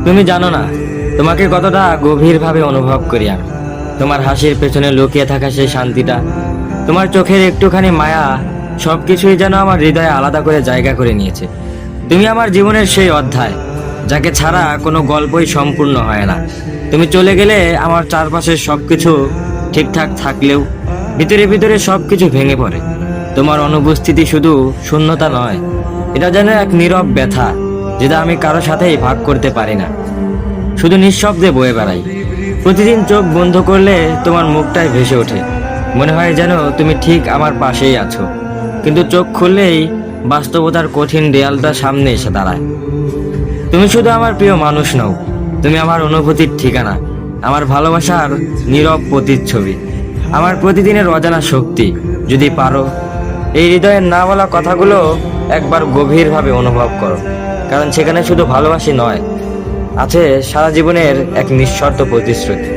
তুমি জানো না তোমাকে কতটা গভীরভাবে অনুভব করি আমি। তোমার হাসির পেছনে লুকিয়ে থাকা সেই শান্তিটা, তোমার চোখের একটুখানি মায়া, সবকিছুই যেন আমার হৃদয়ে আলাদা করে জায়গা করে নিয়েছে। তুমি আমার জীবনের সেই অধ্যায়, যাকে ছাড়া কোনো গল্পই সম্পূর্ণ হয় না। তুমি চলে গেলে আমার চারপাশের সবকিছু ঠিকঠাক থাকলেও ভিতরে ভিতরে সবকিছু ভেঙে পড়ে। তোমার অনুপস্থিতি শুধু শূন্যতা নয়, এটা যেন এক নীরব ব্যথা, যেটা আমি কারো সাথেই ভাগ করতে পারি না, শুধু নিঃশব্দে বয়ে বেড়াই। প্রতিদিন চোখ বন্ধ করলে তোমার মুখটাই ভেসে ওঠে, মনে হয় যেন তুমি ঠিক আমার পাশেই আছো। কিন্তু চোখ খুললেই বাস্তবতার কঠিন দেয়ালটা সামনে এসে দাঁড়ায়। তুমি শুধু আমার প্রিয় মানুষ নও, তুমি আমার অনুভূতির ঠিকানা, আমার ভালোবাসার নীরব প্রতিচ্ছবি, আমার প্রতিদিনের অজানা শক্তি। যদি পারো, এই হৃদয়ের না বলা কথাগুলো একবার গভীরভাবে অনুভব করো, কারণ সেখানে শুধু ভালোবাসি নয়, আছে সারা জীবনের এক নিঃশর্ত প্রতিশ্রুতি।